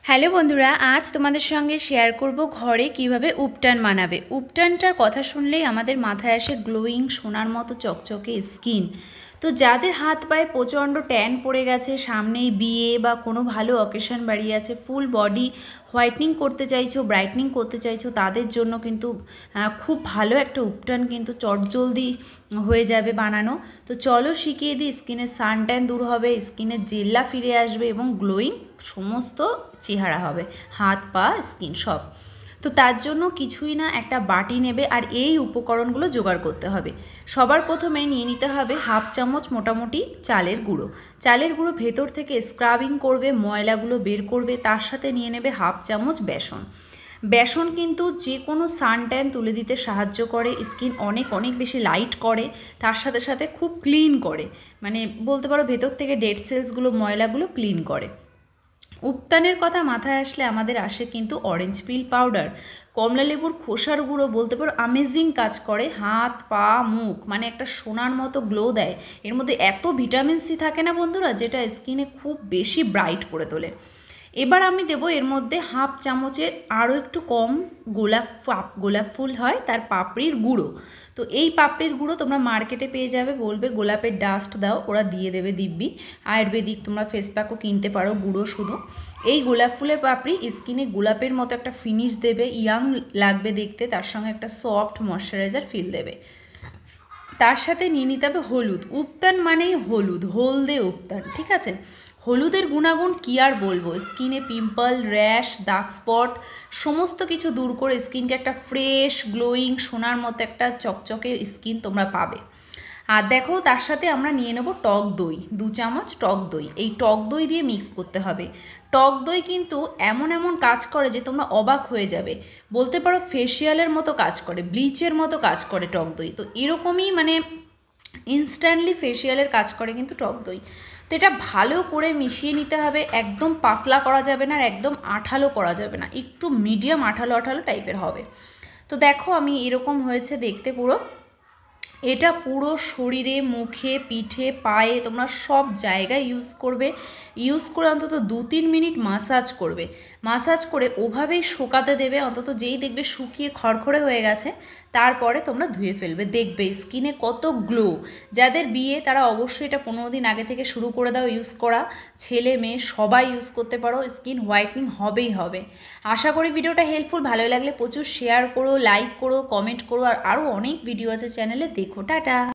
Hello বন্ধুরা, আজ তোমাদের সঙ্গে শেয়ার করব ঘরে কিভাবে উপটান বানাবে। উপটানটার কথা শুনলেই আমাদের মাথায় আসে গ্লোয়িং সোনার মতো চকচকে স্কিন। তো যাদের হাত পায়ে প্রচণ্ড ট্যান পড়ে গেছে, সামনেই বিয়ে বা কোনো ভালো অকেশন বাড়ি আছে, ফুল বডি হোয়াইটনিং করতে চাইছো, ব্রাইটনিং করতে চাইছো, তাদের জন্য কিন্তু খুব ভালো একটা উপটান কিন্তু চটজলদি হয়ে যাবে বানানো। তো চলো শিখিয়ে দিই। স্কিনের সানট্যান দূর হবে, স্কিনের জেল্লা ফিরে আসবে এবং গ্লোয়িং সমস্ত চেহারা হবে, হাত পা স্কিন সব। তো তার জন্য কিছুই না, একটা বাটি নেবে আর এই উপকরণগুলো জোগাড় করতে হবে। সবার প্রথমে নিয়ে নিতে হবে হাফ চামচ মোটামুটি চালের গুঁড়ো। চালের গুঁড়ো ভেতর থেকে স্ক্রাবিং করবে, ময়লাগুলো বের করবে। তার সাথে নিয়ে নেবে হাফ চামচ বেসন। বেসন কিন্তু যে কোনো সানট্যান তুলে দিতে সাহায্য করে, স্কিন অনেক অনেক বেশি লাইট করে, তার সাথে সাথে খুব ক্লিন করে, মানে বলতে পারো ভেতর থেকে ডেড সেলসগুলো, ময়লাগুলো ক্লিন করে। উপটানের কথা মাথায় আসলে আমাদের আসে কিন্তু অরেঞ্জ পিল পাউডার, কমলা লেবুর খোসার গুঁড়ো, বলতে পারো অ্যামেজিং কাজ করে। হাত পা মুখ মানে একটা সোনার মতো গ্লো দেয়। এর মধ্যে এত ভিটামিন সি থাকে না বন্ধুরা, যেটা স্কিনে খুব বেশি ব্রাইট করে তোলে। এবার আমি দেবো এর মধ্যে হাফ চামচের আরও একটু কম গোলাপ ফুল হয় তার পাপড়ির গুঁড়ো। তো এই পাপড়ির গুঁড়ো তোমরা মার্কেটে পেয়ে যাবে, বলবে গোলাপের ডাস্ট দাও, ওরা দিয়ে দেবে দিব্যি। আয়ুর্বেদিক তোমরা ফেস প্যাকও কিনতে পারো, গুঁড়ো শুধু। এই গোলাপ ফুলের পাপড়ি স্কিনে গোলাপের মতো একটা ফিনিশ দেবে, ইয়াং লাগবে দেখতে, তার সঙ্গে একটা সফট ময়শ্চারাইজার ফিল দেবে। তার সাথে নিয়ে নিতে হবে হলুদ। উপটান মানেই হলুদ, হলদে উপটান, ঠিক আছে। হলুদের গুণাগুণ কী আর বলবো, স্কিনে পিম্পল, র্যাশ, ডার্ক স্পট সমস্ত কিছু দূর করে স্কিনকে একটা ফ্রেশ গ্লোয়িং সোনার মতো একটা চকচকে স্কিন তোমরা পাবে। আর দেখো তার সাথে আমরা নিয়ে নেব টক দই, 2 চামচ টক দই। এই টক দই দিয়ে মিক্স করতে হবে। টক দই কিন্তু এমন এমন কাজ করে যে তোমরা অবাক হয়ে যাবে, বলতে পারো ফেসিয়ালের মতো কাজ করে, ব্লিচের মতো কাজ করে টক দই। তো এরকমই মানে ইনস্ট্যান্টলি ফেসিয়ালের কাজ করে কিন্তু টক দই। তো এটা ভালো করে মিশিয়ে নিতে হবে, একদম পাতলা করা যাবে না আর একদম আঠালো করা যাবে না, একটু মিডিয়াম আঠালো আঠালো টাইপের হবে। তো দেখো আমি এরকম হয়েছে দেখতে পুরো। এটা পুরো শরীরে, মুখে, পিঠে, পায়ে তোমরা সব জায়গায় ইউজ করবে। ইউজ করে অন্তত 2-3 মিনিট মাসাজ করবে। মাসাজ করে ওভাবেই শুকাতে দেবে, অন্তত যেই দেখবে শুকিয়ে খড়খড়ে হয়ে গেছে তারপরে তোমরা ধুয়ে ফেলবে, দেখবে স্কিনে কত গ্লো। যাদের বিয়ে তারা অবশ্যই এটা 15 দিন আগে থেকে শুরু করে দাও ইউজ করা। ছেলে মেয়ে সবাই ইউজ করতে পারো, স্কিন হোয়াইটনিং হবেই হবে। আশা করি ভিডিওটা হেল্পফুল, ভালো লাগলে প্রচুর শেয়ার করো, লাইক করো, কমেন্ট করো। আর আরও অনেক ভিডিও আছে চ্যানেলে, দেখো। টাটা।